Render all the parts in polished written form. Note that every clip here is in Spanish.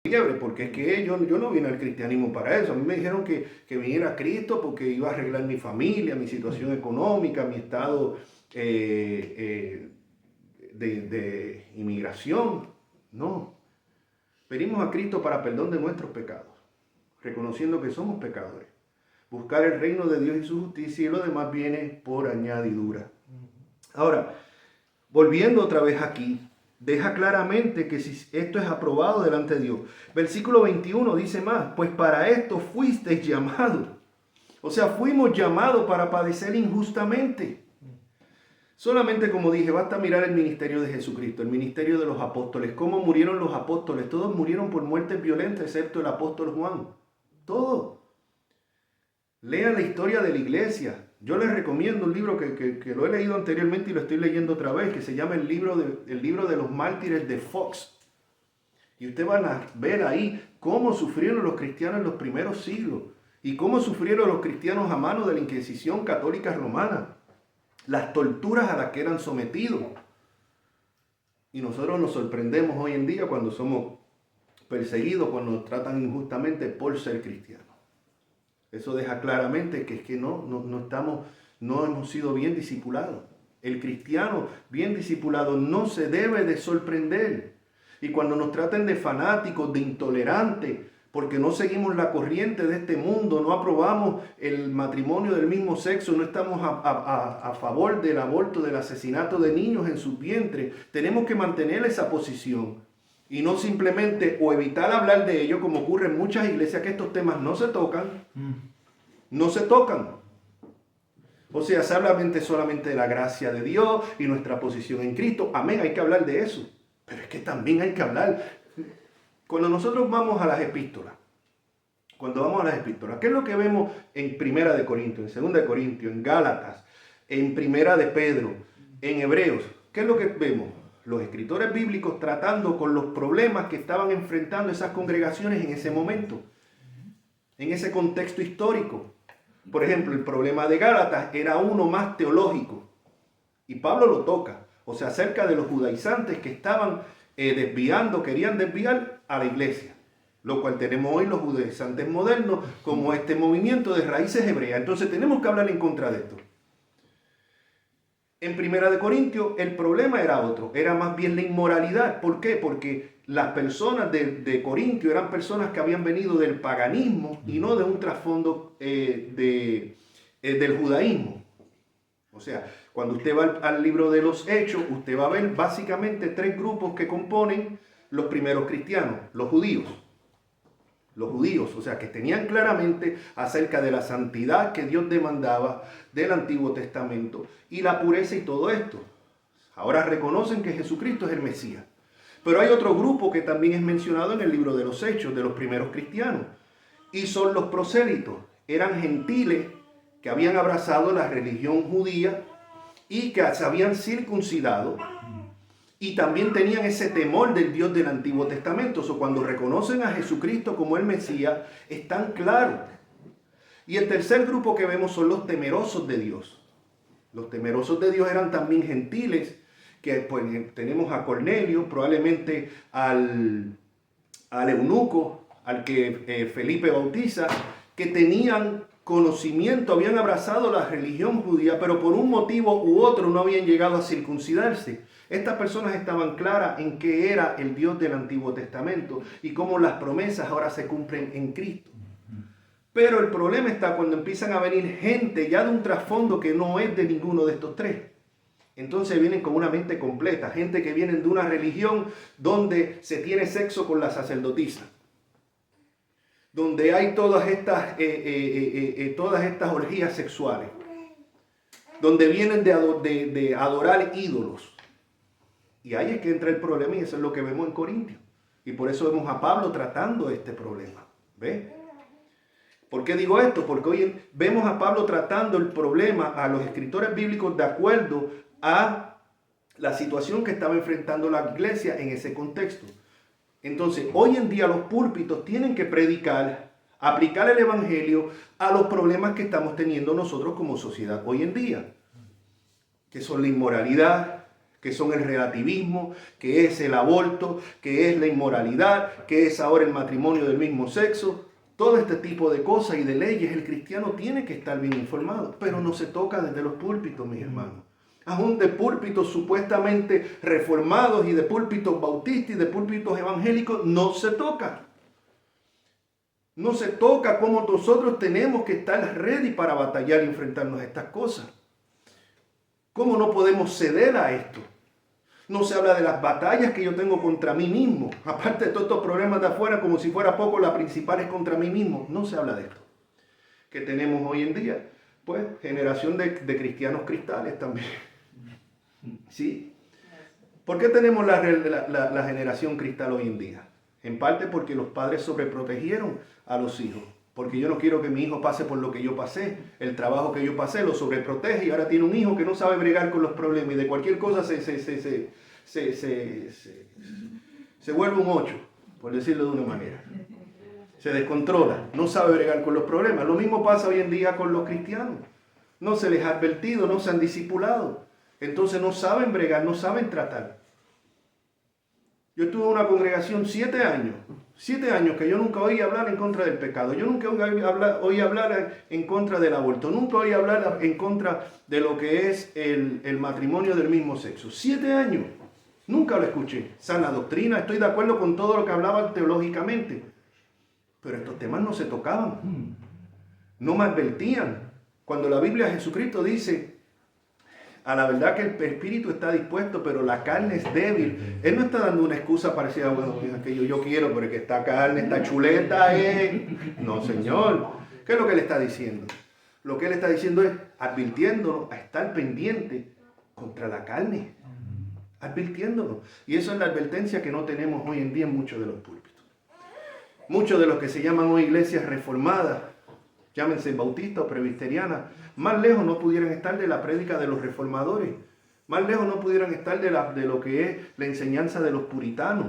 liebre, porque es que yo no vine al cristianismo para eso. A mí me dijeron que viniera a Cristo porque iba a arreglar mi familia, mi situación económica, mi estado de inmigración. No, venimos a Cristo para perdón de nuestros pecados, reconociendo que somos pecadores. Buscar el reino de Dios y su justicia, y lo demás viene por añadidura. Ahora, volviendo otra vez aquí, deja claramente que si esto es aprobado delante de Dios. Versículo 21 dice más, pues para esto fuisteis llamados. O sea, fuimos llamados para padecer injustamente. Solamente, como dije, basta mirar el ministerio de Jesucristo, el ministerio de los apóstoles. ¿Cómo murieron los apóstoles? Todos murieron por muertes violentas, excepto el apóstol Juan. Todos. Lean la historia de la iglesia. Yo les recomiendo un libro que lo he leído anteriormente y lo estoy leyendo otra vez, que se llama el libro de los mártires de Fox. Y ustedes van a ver ahí cómo sufrieron los cristianos en los primeros siglos y cómo sufrieron los cristianos a manos de la Inquisición católica romana. Las torturas a las que eran sometidos. Y nosotros nos sorprendemos hoy en día cuando somos perseguidos, cuando nos tratan injustamente por ser cristianos. Eso deja claramente que es que no hemos sido bien discipulados. El cristiano bien discipulado no se debe de sorprender. Y cuando nos traten de fanáticos, de intolerantes, porque no seguimos la corriente de este mundo, no aprobamos el matrimonio del mismo sexo, no estamos a favor del aborto, del asesinato de niños en sus vientres, tenemos que mantener esa posición. Y no simplemente o evitar hablar de ello, como ocurre en muchas iglesias, que estos temas no se tocan. No se tocan. O sea, se habla solamente de la gracia de Dios y nuestra posición en Cristo. Amén, hay que hablar de eso. Pero es que también hay que hablar. Cuando nosotros vamos a las epístolas, ¿qué es lo que vemos en Primera de Corintios, en 2 de Corintios, en Gálatas, en Primera de Pedro, en Hebreos? ¿Qué es lo que vemos? Los escritores bíblicos tratando con los problemas que estaban enfrentando esas congregaciones en ese momento, en ese contexto histórico. Por ejemplo, el problema de Gálatas era uno más teológico, y Pablo lo toca, o sea, acerca de los judaizantes que estaban querían desviar a la iglesia, lo cual tenemos hoy los judaizantes modernos como este movimiento de raíces hebreas. Entonces tenemos que hablar en contra de esto. En Primera de Corintios el problema era otro, era más bien la inmoralidad. ¿Por qué? Porque las personas de Corintio eran personas que habían venido del paganismo y no de un trasfondo del judaísmo. O sea, cuando usted va al libro de los Hechos, usted va a ver básicamente tres grupos que componen los primeros cristianos, los judíos. Los judíos, o sea, que tenían claramente acerca de la santidad que Dios demandaba del Antiguo Testamento y la pureza y todo esto. Ahora reconocen que Jesucristo es el Mesías. Pero hay otro grupo que también es mencionado en el libro de los Hechos, de los primeros cristianos, y son los prosélitos. Eran gentiles que habían abrazado la religión judía y que se habían circuncidado. Y también tenían ese temor del Dios del Antiguo Testamento. O sea, cuando reconocen a Jesucristo como el Mesías, están claros. Y el tercer grupo que vemos son los temerosos de Dios. Los temerosos de Dios eran también gentiles, que pues tenemos a Cornelio, probablemente al eunuco, al que Felipe bautiza, que tenían conocimiento, habían abrazado la religión judía, pero por un motivo u otro no habían llegado a circuncidarse. Estas personas estaban claras en qué era el Dios del Antiguo Testamento y cómo las promesas ahora se cumplen en Cristo. Pero el problema está cuando empiezan a venir gente ya de un trasfondo que no es de ninguno de estos tres. Entonces vienen con una mente completa, gente que vienen de una religión donde se tiene sexo con la sacerdotisa, donde hay todas estas orgías sexuales, donde vienen de adorar ídolos. Y ahí es que entra el problema, y eso es lo que vemos en Corintios. Y por eso vemos a Pablo tratando este problema. ¿Ve? ¿Por qué digo esto? Porque hoy vemos a Pablo tratando el problema a los escritores bíblicos de acuerdo a la situación que estaba enfrentando la iglesia en ese contexto. Entonces, hoy en día los púlpitos tienen que predicar, aplicar el evangelio a los problemas que estamos teniendo nosotros como sociedad hoy en día, que son la inmoralidad, que son el relativismo, que es el aborto, que es la inmoralidad, que es ahora el matrimonio del mismo sexo. Todo este tipo de cosas y de leyes, el cristiano tiene que estar bien informado, pero no se toca desde los púlpitos, mis hermanos. Aún de púlpitos supuestamente reformados y de púlpitos bautistas y de púlpitos evangélicos, no se toca. No se toca cómo nosotros tenemos que estar ready para batallar y enfrentarnos a estas cosas. ¿Cómo no podemos ceder a esto? No se habla de las batallas que yo tengo contra mí mismo. Aparte de todos estos problemas de afuera, como si fuera poco, la principal es contra mí mismo. No se habla de esto. Que tenemos hoy en día, pues, generación de cristianos cristales también. ¿Sí? ¿Por qué tenemos la generación cristal hoy en día? En parte porque los padres sobreprotegieron a los hijos. Porque yo no quiero que mi hijo pase por lo que yo pasé. El trabajo que yo pasé lo sobreprotege y ahora tiene un hijo que no sabe bregar con los problemas y de cualquier cosa se vuelve un 8, por decirlo de una manera. Se descontrola, no sabe bregar con los problemas. Lo mismo pasa hoy en día con los cristianos. No se les ha advertido, no se han discipulado. Entonces no saben bregar, no saben tratar. Yo estuve en una congregación 7 años. 7 años que yo nunca oí hablar en contra del pecado. Yo nunca oí hablar en contra del aborto. Nunca oí hablar en contra de lo que es el matrimonio del mismo sexo. 7 años. Nunca lo escuché. Sana doctrina. Estoy de acuerdo con todo lo que hablaban teológicamente. Pero estos temas no se tocaban. No me advertían. Cuando la Biblia de Jesucristo dice, a la verdad que el espíritu está dispuesto, pero la carne es débil. Él no está dando una excusa parecida, bueno, que yo quiero, pero que esta carne, esta chuleta es... No, Señor. ¿Qué es lo que Él está diciendo? Lo que Él está diciendo es advirtiéndonos a estar pendiente contra la carne. Advirtiéndonos. Y eso es la advertencia que no tenemos hoy en día en muchos de los púlpitos. Muchos de los que se llaman hoy iglesias reformadas, llámense bautistas o presbiterianas, más lejos no pudieran estar de la prédica de los reformadores. Más lejos no pudieran estar de lo que es la enseñanza de los puritanos.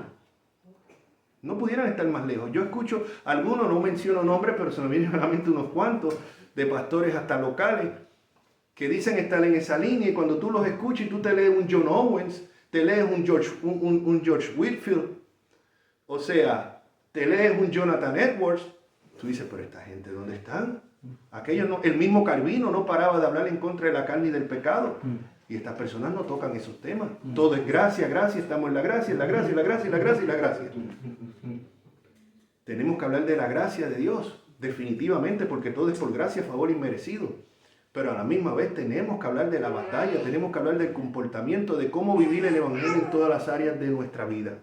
No pudieran estar más lejos. Yo escucho algunos, no menciono nombres, pero se me vienen a la mente unos cuantos, de pastores hasta locales, que dicen estar en esa línea, y cuando tú los escuchas y tú te lees un John Owens, te lees un George Whitefield, o sea, te lees un Jonathan Edwards, tú dices, pero esta gente, ¿dónde están? Aquellos no, el mismo Calvino no paraba de hablar en contra de la carne y del pecado. Y estas personas no tocan esos temas. Todo es gracia, gracia, estamos en la gracia, la gracia, la gracia, la gracia y la gracia. Tenemos que hablar de la gracia de Dios, definitivamente, porque todo es por gracia, favor inmerecido. Pero a la misma vez tenemos que hablar de la batalla, tenemos que hablar del comportamiento, de cómo vivir el evangelio en todas las áreas de nuestra vida.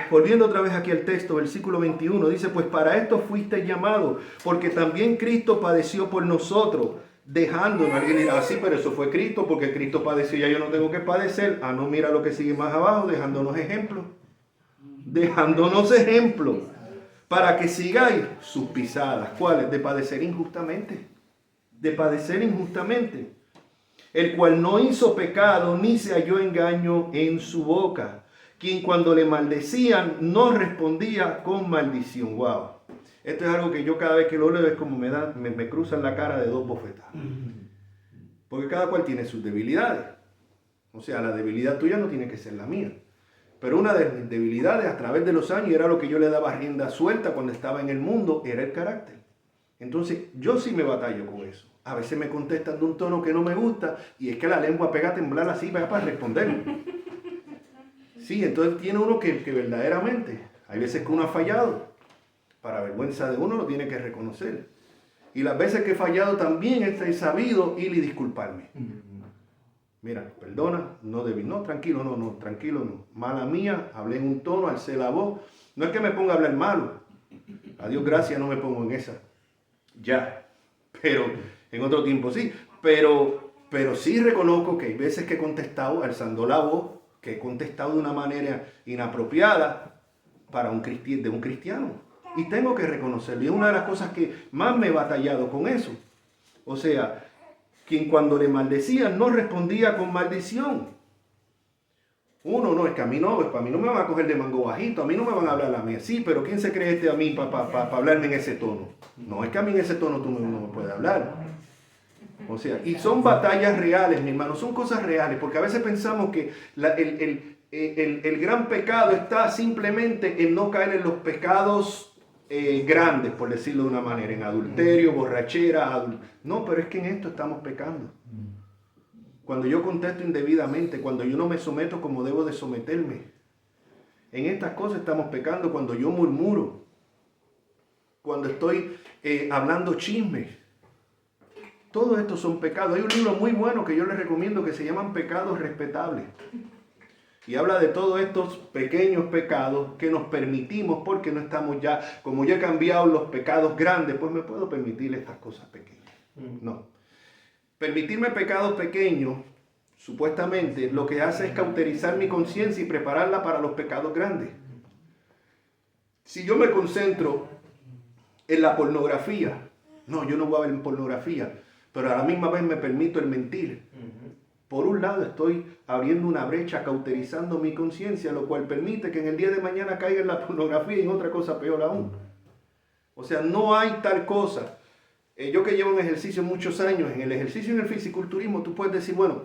Volviendo otra vez aquí al texto, versículo 21, dice, pues para esto fuiste llamado, porque también Cristo padeció por nosotros, dejándonos. Alguien dirá, ah, sí, pero eso fue Cristo, porque Cristo padeció, ya yo no tengo que padecer. Ah, no, mira lo que sigue más abajo, dejándonos ejemplo. Dejándonos ejemplo, para que sigáis sus pisadas. ¿Cuáles? De padecer injustamente. De padecer injustamente. El cual no hizo pecado, ni se halló engaño en su boca. Quien cuando le maldecían no respondía con maldición. Wow. Esto es algo que yo cada vez que lo leo es como me cruzan la cara de 2 bofetadas. Porque cada cual tiene sus debilidades. O sea, la debilidad tuya no tiene que ser la mía. Pero una de mis debilidades a través de los años, era lo que yo le daba rienda suelta cuando estaba en el mundo, era el carácter. Entonces, yo sí me batallo con eso. A veces me contestan de un tono que no me gusta y es que la lengua pega a temblar así para responder. Sí, entonces tiene uno que verdaderamente, hay veces que uno ha fallado, para vergüenza de uno lo tiene que reconocer. Y las veces que he fallado también he sabido ir y disculparme. Mira, perdona, no debí, no, tranquilo, no. Mala mía, hablé en un tono, alcé la voz. No es que me ponga a hablar malo. A Dios gracias, no me pongo en esa. Ya, pero en otro tiempo sí. Pero sí reconozco que hay veces que he contestado alzando la voz, que he contestado de una manera inapropiada de un cristiano. Y tengo que reconocerlo. Y es una de las cosas que más me he batallado con eso. O sea, quien cuando le maldecían no respondía con maldición. Uno, no, es que a mí no me van a coger de mango bajito, a mí no me van a hablar a mí así, pero ¿quién se cree a mí para hablarme en ese tono? No, es que a mí en ese tono tú no me puedes hablar. O sea, y son batallas reales, mi hermano, son cosas reales, porque a veces pensamos que el gran pecado está simplemente en no caer en los pecados grandes, por decirlo de una manera, en adulterio, borrachera, no, pero es que en esto estamos pecando. Cuando yo contesto indebidamente, cuando yo no me someto como debo de someterme, en estas cosas estamos pecando. Cuando yo murmuro, cuando estoy hablando chisme, todo esto son pecados. Hay un libro muy bueno que yo les recomiendo que se llaman Pecados Respetables. Y habla de todos estos pequeños pecados que nos permitimos porque no estamos ya, como ya he cambiado los pecados grandes, pues me puedo permitir estas cosas pequeñas. No. Permitirme pecados pequeños, supuestamente, lo que hace es cauterizar mi conciencia y prepararla para los pecados grandes. Si yo me concentro en la pornografía, no, yo no voy a ver pornografía, pero a la misma vez me permito el mentir. Por un lado estoy abriendo una brecha, cauterizando mi conciencia, lo cual permite que en el día de mañana caiga en la pornografía y en otra cosa peor aún. O sea, no hay tal cosa. Yo que llevo en ejercicio muchos años, en el ejercicio y en el fisiculturismo, tú puedes decir, bueno,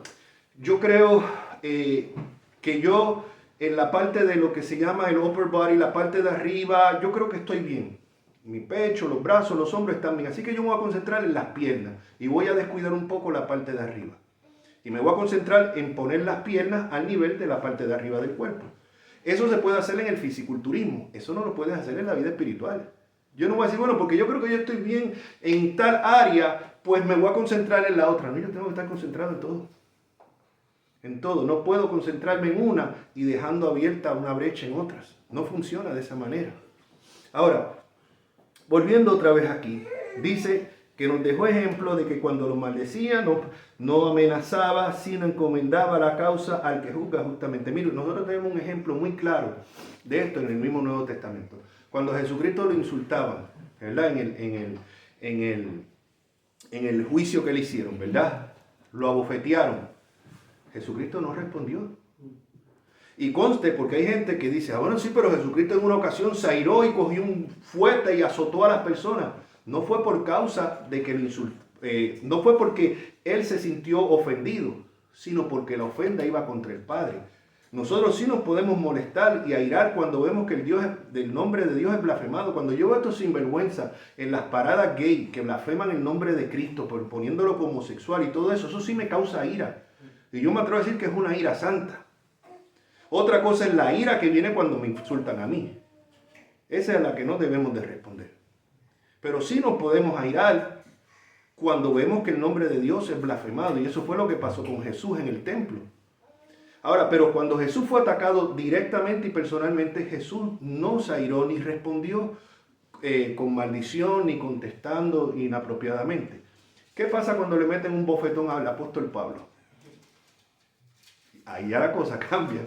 yo creo que yo en la parte de lo que se llama el upper body, la parte de arriba, yo creo que estoy bien. Mi pecho, los brazos, los hombros están bien. Así que yo me voy a concentrar en las piernas y voy a descuidar un poco la parte de arriba. Y me voy a concentrar en poner las piernas al nivel de la parte de arriba del cuerpo. Eso se puede hacer en el fisiculturismo. Eso no lo puedes hacer en la vida espiritual. Yo no voy a decir, bueno, porque yo creo que yo estoy bien en tal área, pues me voy a concentrar en la otra. No, yo tengo que estar concentrado en todo. En todo. No puedo concentrarme en una y dejando abierta una brecha en otras. No funciona de esa manera. Ahora, volviendo otra vez aquí, dice que nos dejó ejemplo de que cuando lo maldecía no amenazaba, sino encomendaba la causa al que juzga justamente. Mire, nosotros tenemos un ejemplo muy claro de esto en el mismo Nuevo Testamento. Cuando a Jesucristo lo insultaban, ¿verdad? En el juicio que le hicieron, ¿verdad? Lo abofetearon. Jesucristo no respondió. Y conste, porque hay gente que dice, bueno, sí, pero Jesucristo en una ocasión se airó y cogió un fuete y azotó a las personas. No fue por causa de que lo insultó, no fue porque él se sintió ofendido, sino porque la ofenda iba contra el Padre. Nosotros sí nos podemos molestar y airar cuando vemos que el nombre de Dios es blasfemado. Cuando yo veo estos sinvergüenza en las paradas gay que blasfeman el nombre de Cristo, poniéndolo como homosexual y todo eso, eso sí me causa ira. Y yo me atrevo a decir que es una ira santa. Otra cosa es la ira que viene cuando me insultan a mí. Esa es la que no debemos de responder. Pero sí nos podemos airar cuando vemos que el nombre de Dios es blasfemado. Y eso fue lo que pasó con Jesús en el templo. Ahora, pero cuando Jesús fue atacado directamente y personalmente, Jesús no se airó ni respondió con maldición ni contestando inapropiadamente. ¿Qué pasa cuando le meten un bofetón al apóstol Pablo? Ahí ya la cosa cambia.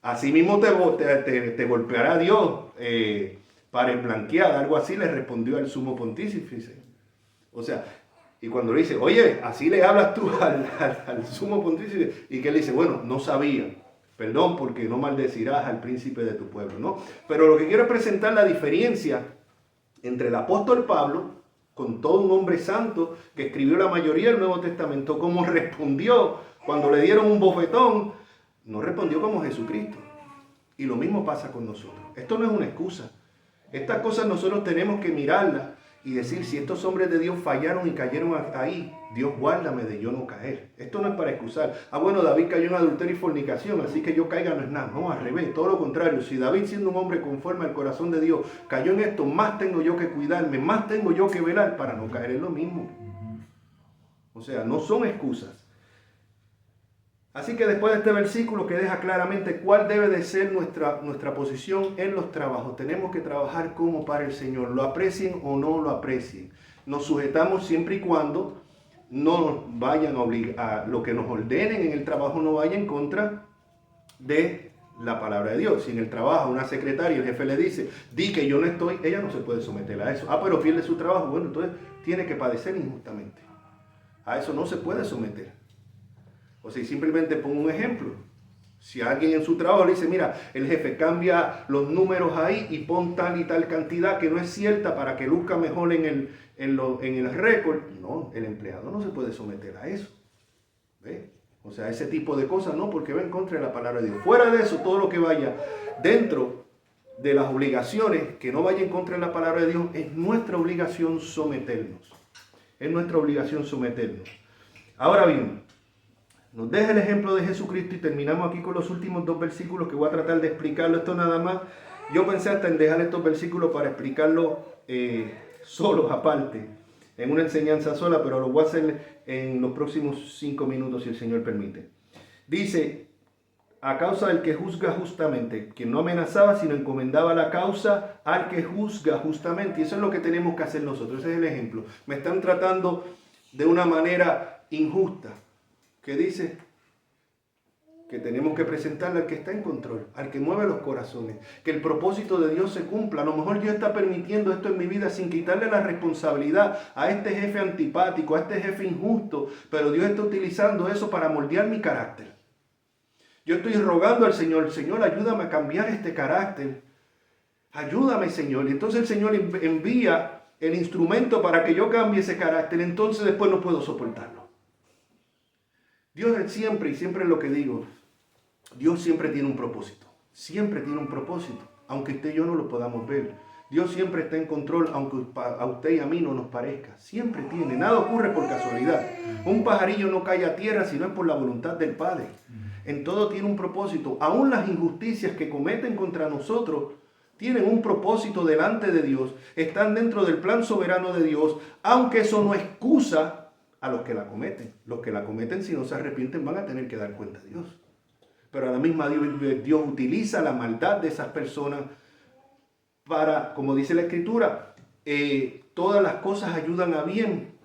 Así mismo te golpeará Dios para blanquear, algo así le respondió al sumo pontífice. O sea, y cuando le dice, oye, así le hablas tú al sumo pontífice, y que él dice, bueno, no sabía, perdón porque no maldecirás al príncipe de tu pueblo, ¿no? Pero lo que quiero es presentar la diferencia entre el apóstol Pablo, con todo un hombre santo que escribió la mayoría del Nuevo Testamento, cómo respondió cuando le dieron un bofetón. No respondió como Jesucristo. Y lo mismo pasa con nosotros. Esto no es una excusa. Estas cosas nosotros tenemos que mirarlas y decir, si estos hombres de Dios fallaron y cayeron ahí, Dios guárdame de yo no caer. Esto no es para excusar. Bueno, David cayó en adulterio y fornicación, así que yo caiga no es nada. No, al revés, todo lo contrario. Si David, siendo un hombre conforme al corazón de Dios, cayó en esto, más tengo yo que cuidarme, más tengo yo que velar para no caer en lo mismo. O sea, no son excusas. Así que después de este versículo que deja claramente cuál debe de ser nuestra posición en los trabajos, tenemos que trabajar como para el Señor, lo aprecien o no lo aprecien. Nos sujetamos siempre y cuando no nos vayan a obligar, lo que nos ordenen en el trabajo no vaya en contra de la palabra de Dios. Si en el trabajo una secretaria, el jefe le dice, di que yo no estoy, ella no se puede someter a eso. Pero pierde su trabajo, bueno, entonces tiene que padecer injustamente. A eso no se puede someter. O sea, simplemente pongo un ejemplo. Si alguien en su trabajo le dice, mira, el jefe cambia los números ahí y pon tal y tal cantidad que no es cierta para que luzca mejor en el récord, no, el empleado no se puede someter a eso. ¿Ve? O sea, ese tipo de cosas no, porque va en contra de la palabra de Dios. Fuera de eso, todo lo que vaya dentro de las obligaciones, que no vaya en contra de la palabra de Dios, es nuestra obligación someternos. Es nuestra obligación someternos. Ahora bien, nos deja el ejemplo de Jesucristo y terminamos aquí con los últimos 2 versículos que voy a tratar de explicarlo esto nada más. Yo pensé hasta en dejar estos versículos para explicarlo solos aparte, en una enseñanza sola, pero lo voy a hacer en los próximos 5 minutos si el Señor permite. Dice, a causa del que juzga justamente, quien no amenazaba sino encomendaba la causa al que juzga justamente. Y eso es lo que tenemos que hacer nosotros, ese es el ejemplo. Me están tratando de una manera injusta. ¿Qué dice? Que tenemos que presentarle al que está en control, al que mueve los corazones, que el propósito de Dios se cumpla. A lo mejor Dios está permitiendo esto en mi vida sin quitarle la responsabilidad a este jefe antipático, a este jefe injusto, pero Dios está utilizando eso para moldear mi carácter. Yo estoy rogando al Señor, Señor, ayúdame a cambiar este carácter. Ayúdame, Señor. Y entonces el Señor envía el instrumento para que yo cambie ese carácter, entonces después no puedo soportarlo. Dios es siempre, y siempre es lo que digo, Dios siempre tiene un propósito. Siempre tiene un propósito, aunque usted y yo no lo podamos ver. Dios siempre está en control, aunque a usted y a mí no nos parezca. Siempre tiene, nada ocurre por casualidad. Un pajarillo no cae a tierra si no es por la voluntad del Padre. En todo tiene un propósito. Aún las injusticias que cometen contra nosotros tienen un propósito delante de Dios. Están dentro del plan soberano de Dios, aunque eso no excusa a los que la cometen. Los que la cometen, si no se arrepienten, van a tener que dar cuenta a Dios. Pero a la misma Dios utiliza la maldad de esas personas para, como dice la Escritura, todas las cosas ayudan a bien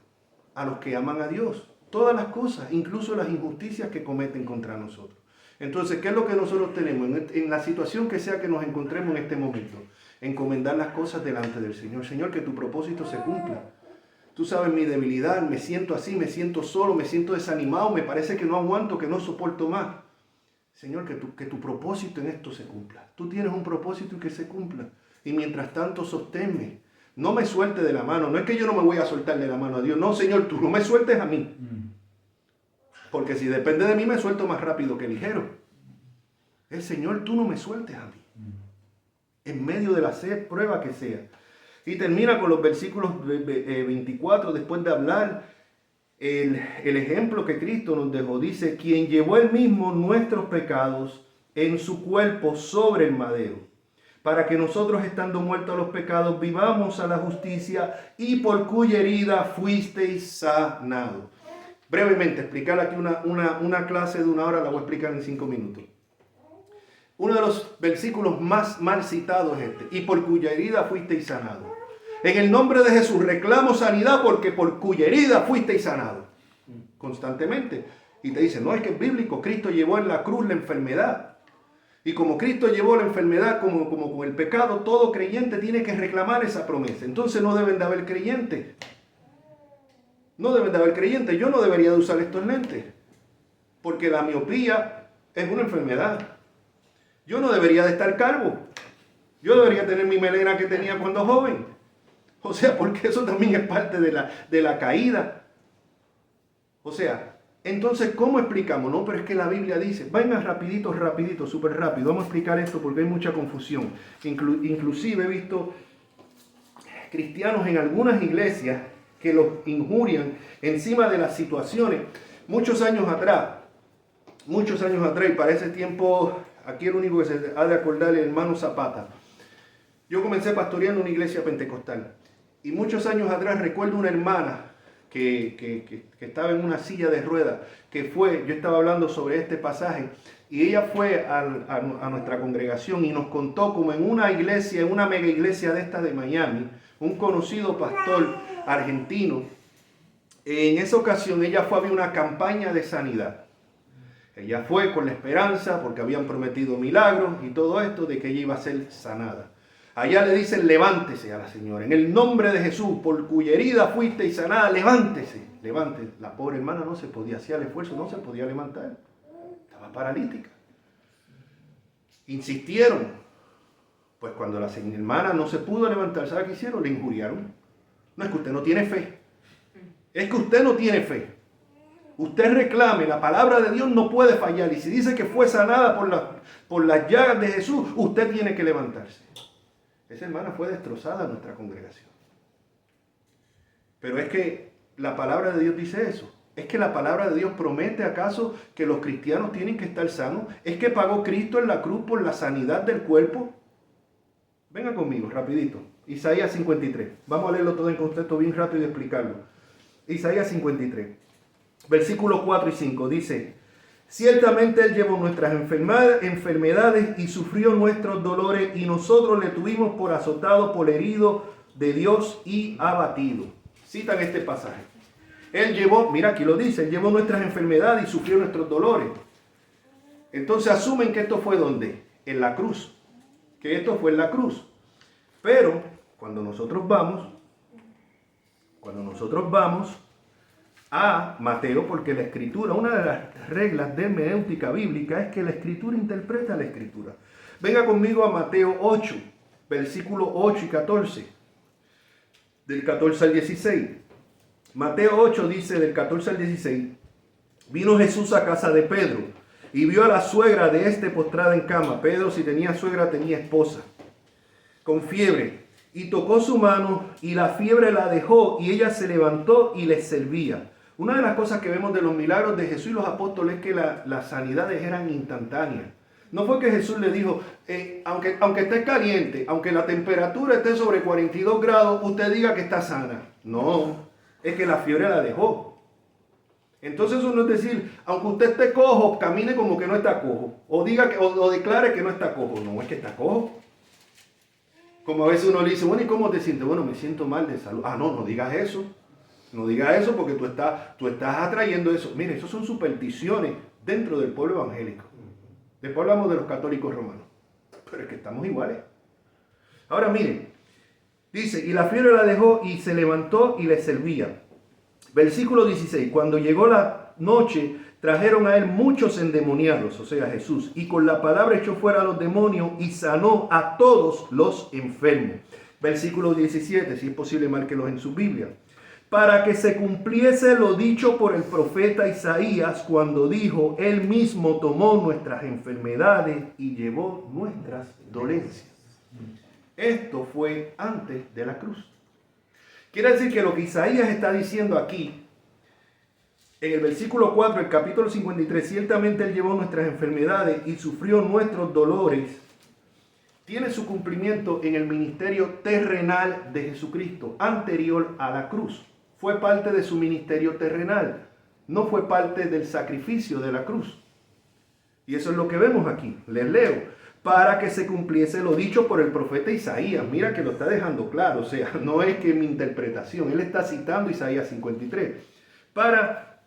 a los que aman a Dios. Todas las cosas, incluso las injusticias que cometen contra nosotros. Entonces, ¿qué es lo que nosotros tenemos? En la situación que sea que nos encontremos en este momento, encomendar las cosas delante del Señor. Señor, que tu propósito se cumpla. Tú sabes mi debilidad, me siento así, me siento solo, me siento desanimado, me parece que no aguanto, que no soporto más. Señor, que tu propósito en esto se cumpla. Tú tienes un propósito y que se cumpla. Y mientras tanto, sosténme. No me suelte de la mano. No es que yo no me voy a soltar de la mano a Dios. No, Señor, tú no me sueltes a mí. Porque si depende de mí, me suelto más rápido que ligero. Señor, tú no me sueltes a mí. En medio de la prueba que sea. Y termina con los versículos 24, después de hablar el ejemplo que Cristo nos dejó. Dice, quien llevó él mismo nuestros pecados en su cuerpo sobre el madero, para que nosotros, estando muertos a los pecados, vivamos a la justicia, y por cuya herida fuisteis sanados. Brevemente, explicar aquí una clase de 1 hora, la voy a explicar en 5 minutos. Uno de los versículos más mal citados es este, y por cuya herida fuisteis sanados. En el nombre de Jesús reclamo sanidad, porque por cuya herida fuisteis sanados. Constantemente. Y te dicen, no, es que es bíblico, Cristo llevó en la cruz la enfermedad. Y como Cristo llevó la enfermedad como con el pecado, todo creyente tiene que reclamar esa promesa. Entonces no deben de haber creyentes. No deben de haber creyentes. Yo no debería de usar estos lentes, porque la miopía es una enfermedad. Yo no debería de estar calvo. Yo debería tener mi melena que tenía cuando joven. O sea, porque eso también es parte de la caída. O sea, entonces, ¿cómo explicamos? No, pero es que la Biblia dice, venga rapidito, súper rápido. Vamos a explicar esto porque hay mucha confusión. Inclusive he visto cristianos en algunas iglesias que los injurian encima de las situaciones. Muchos años atrás, y para ese tiempo, aquí el único que se ha de acordar es el hermano Zapata. Yo comencé pastoreando una iglesia pentecostal. Y muchos años atrás recuerdo una hermana que estaba en una silla de ruedas, yo estaba hablando sobre este pasaje, y ella fue a nuestra congregación y nos contó como en una iglesia, en una mega iglesia de esta de Miami, un conocido pastor argentino, en esa ocasión ella fue a ver una campaña de sanidad. Ella fue con la esperanza, porque habían prometido milagros y todo esto, de que ella iba a ser sanada. Allá le dicen, levántese a la señora, en el nombre de Jesús, por cuya herida fuiste sanada, levántese. La pobre hermana no se podía, hacía el esfuerzo, no se podía levantar. Estaba paralítica. insistieron. Pues cuando la hermana no se pudo levantar, ¿sabe qué hicieron? Le injuriaron. No es que usted no tiene fe. Es que usted no tiene fe. Usted reclame, la palabra de Dios no puede fallar. Y si dice que fue sanada por las llagas de Jesús, usted tiene que levantarse. Esa hermana fue destrozada en nuestra congregación. Pero es que la palabra de Dios dice eso. ¿Es que la palabra de Dios promete acaso que los cristianos tienen que estar sanos? ¿Es que pagó Cristo en la cruz por la sanidad del cuerpo? Venga conmigo, rapidito. Isaías 53. Vamos a leerlo todo en contexto bien rápido y explicarlo. Isaías 53. Versículos 4 y 5 dice: ciertamente Él llevó nuestras enfermedades y sufrió nuestros dolores, y nosotros le tuvimos por azotado, por herido de Dios y abatido. Citan este pasaje. Él llevó, mira aquí lo dice, Él llevó nuestras enfermedades y sufrió nuestros dolores. Entonces asumen que esto fue ¿dónde? En la cruz. Que esto fue en la cruz. Pero cuando nosotros vamos a Mateo, porque la escritura, una de las reglas de hermenéutica bíblica es que la escritura interpreta la escritura. Venga conmigo a Mateo 8, versículo 8 y 14, del 14 al 16. Mateo 8 dice del 14 al 16, vino Jesús a casa de Pedro y vio a la suegra de este postrada en cama. Pedro, si tenía suegra, tenía esposa, con fiebre, y tocó su mano y la fiebre la dejó y ella se levantó y les servía. Una de las cosas que vemos de los milagros de Jesús y los apóstoles es que las sanidades eran instantáneas. No fue que Jesús le dijo, aunque esté caliente, aunque la temperatura esté sobre 42 grados, usted diga que está sana. No, es que la fiebre la dejó. Entonces eso no es decir, aunque usted esté cojo, camine como que no está cojo. O diga o declare que no está cojo. No, es que está cojo. Como a veces uno le dice, bueno, ¿y cómo te sientes? Bueno, me siento mal de salud. Ah, no digas eso. No digas eso porque tú estás atrayendo eso. Mire, eso son supersticiones dentro del pueblo evangélico. Después hablamos de los católicos romanos. Pero es que estamos iguales. Ahora miren, dice, y la fiebre la dejó y se levantó y le servía. Versículo 16, cuando llegó la noche, trajeron a él muchos endemoniados, o sea, Jesús, y con la palabra echó fuera a los demonios y sanó a todos los enfermos. Versículo 17, si es posible, márquelos en su Biblia. Para que se cumpliese lo dicho por el profeta Isaías cuando dijo, Él mismo tomó nuestras enfermedades y llevó nuestras dolencias. Esto fue antes de la cruz. Quiere decir que lo que Isaías está diciendo aquí, en el versículo 4, el capítulo 53, ciertamente Él llevó nuestras enfermedades y sufrió nuestros dolores, tiene su cumplimiento en el ministerio terrenal de Jesucristo, anterior a la cruz. Fue parte de su ministerio terrenal, no fue parte del sacrificio de la cruz. Y eso es lo que vemos aquí, les leo. Para que se cumpliese lo dicho por el profeta Isaías. Mira que lo está dejando claro, o sea, no es que mi interpretación, él está citando Isaías 53. Para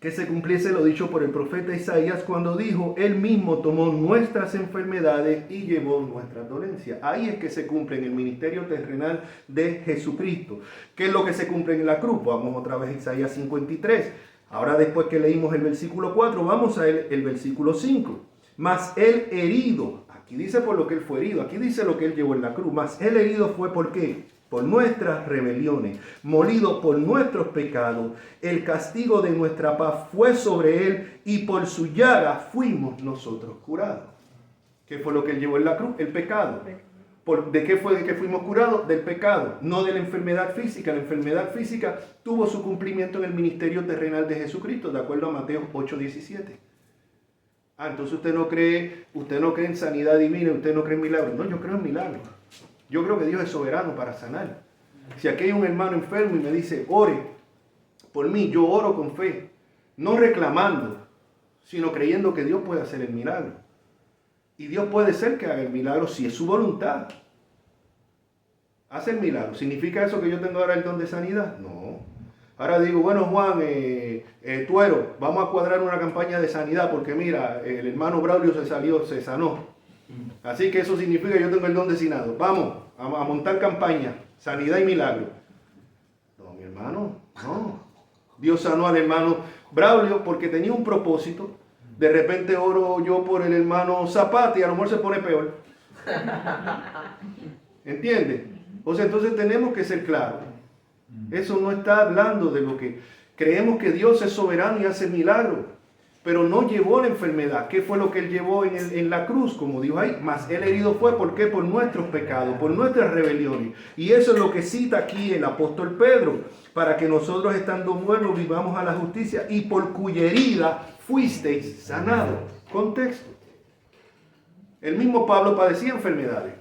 que se cumpliese lo dicho por el profeta Isaías cuando dijo, Él mismo tomó nuestras enfermedades y llevó nuestras dolencias. Ahí es que se cumple en el ministerio terrenal de Jesucristo. ¿Qué es lo que se cumple en la cruz? Vamos otra vez a Isaías 53. Ahora después que leímos el versículo 4, vamos a el versículo 5. Mas Él herido, aquí dice por lo que Él fue herido, aquí dice lo que Él llevó en la cruz. Mas Él herido fue ¿por qué? Por nuestras rebeliones, molido por nuestros pecados. El castigo de nuestra paz fue sobre Él y por su llaga fuimos nosotros curados. ¿Qué fue lo que Él llevó en la cruz? El pecado. ¿De qué fue de que fuimos curados? Del pecado, no de la enfermedad física. La enfermedad física tuvo su cumplimiento en el ministerio terrenal de Jesucristo, de acuerdo a Mateo 8:17. Entonces usted no cree en sanidad divina, usted no cree en milagros. No, yo creo en milagros. Yo creo que Dios es soberano para sanar. Si aquí hay un hermano enfermo y me dice, ore por mí, yo oro con fe, no reclamando, sino creyendo que Dios puede hacer el milagro. Y Dios puede ser que haga el milagro si es su voluntad. Hace el milagro. ¿Significa eso que yo tengo ahora el don de sanidad? No. Ahora digo, bueno, Juan, Tuero, vamos a cuadrar una campaña de sanidad porque mira, el hermano Braulio se sanó. Así que eso significa que yo tengo el don de sanado. Vamos a montar campaña, sanidad y milagro. No, mi hermano, no. Dios sanó al hermano Braulio porque tenía un propósito De repente oro yo por el hermano Zapata y a lo mejor se pone peor. ¿Entiendes? O sea, entonces tenemos que ser claros. Eso no está hablando de lo que creemos que Dios es soberano y hace milagros. Pero no llevó la enfermedad. ¿Qué fue lo que Él llevó en la cruz? Como dijo ahí, mas Él herido fue, ¿por qué? Por nuestros pecados, por nuestras rebeliones. Y eso es lo que cita aquí el apóstol Pedro, para que nosotros estando muertos vivamos a la justicia y por cuya herida fuisteis sanados. Contexto. El mismo Pablo padecía enfermedades.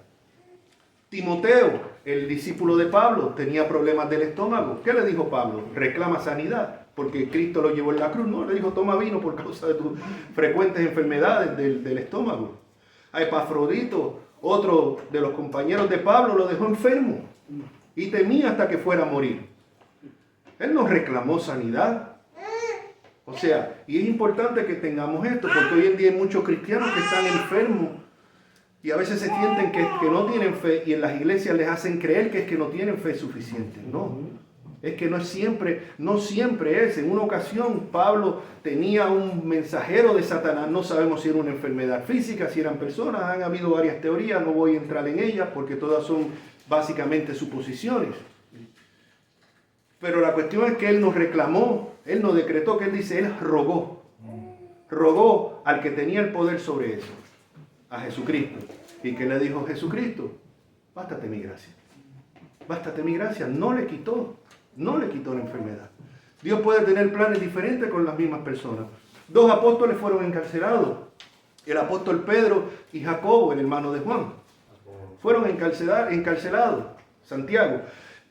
Timoteo, el discípulo de Pablo, tenía problemas del estómago. ¿Qué le dijo Pablo? Reclama sanidad, porque Cristo lo llevó en la cruz. No, le dijo, toma vino por causa de tus frecuentes enfermedades del estómago. A Epafrodito, otro de los compañeros de Pablo, lo dejó enfermo y temía hasta que fuera a morir. Él no reclamó sanidad. O sea, y es importante que tengamos esto, porque hoy en día hay muchos cristianos que están enfermos y a veces se sienten que no tienen fe, y en las iglesias les hacen creer que es que no tienen fe suficiente. No, es que no siempre es. En una ocasión Pablo tenía un mensajero de Satanás, no sabemos si era una enfermedad física, si eran personas, han habido varias teorías, no voy a entrar en ellas porque todas son básicamente suposiciones. Pero la cuestión es que él nos reclamó, él nos decretó, que él dice, él rogó al que tenía el poder sobre eso, a Jesucristo. ¿Y qué le dijo Jesucristo? Bástate mi gracia. Bástate mi gracia. No le quitó la enfermedad. Dios puede tener planes diferentes con las mismas personas. 2 apóstoles fueron encarcelados. El apóstol Pedro y Jacobo, el hermano de Juan. Fueron encarcelados. Santiago.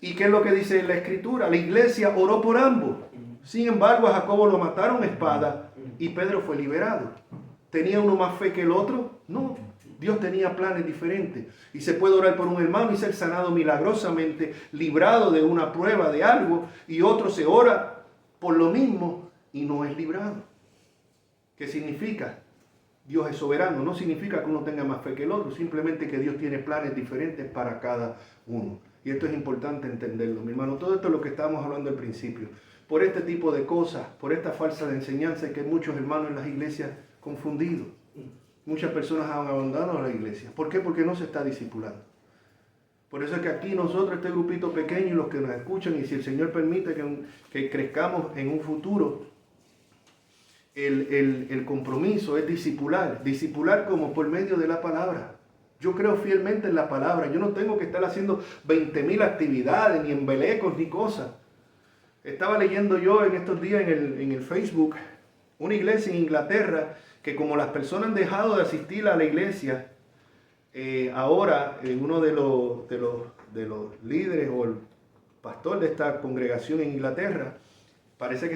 ¿Y qué es lo que dice la Escritura? La iglesia oró por ambos. Sin embargo, a Jacobo lo mataron a espada y Pedro fue liberado. ¿Tenía uno más fe que el otro? No. Dios tenía planes diferentes. Y se puede orar por un hermano y ser sanado milagrosamente, librado de una prueba de algo, y otro se ora por lo mismo y no es librado. ¿Qué significa? Dios es soberano. No significa que uno tenga más fe que el otro, simplemente que Dios tiene planes diferentes para cada uno. Y esto es importante entenderlo, mi hermano. Todo esto es lo que estábamos hablando al principio. Por este tipo de cosas, por esta falsa enseñanza, que muchos hermanos en las iglesias confundidos. Muchas personas han abandonado la iglesia. ¿Por qué? Porque no se está discipulando. Por eso es que aquí nosotros, este grupito pequeño, y los que nos escuchan, y si el Señor permite que crezcamos en un futuro, el compromiso es discipular. Discipular como por medio de la palabra. Yo creo fielmente en la palabra. Yo no tengo que estar haciendo 20,000 actividades, ni embelecos, ni cosas. Estaba leyendo yo en estos días en el Facebook una iglesia en Inglaterra que, como las personas han dejado de asistir a la iglesia, ahora uno de los líderes o el pastor de esta congregación en Inglaterra parece que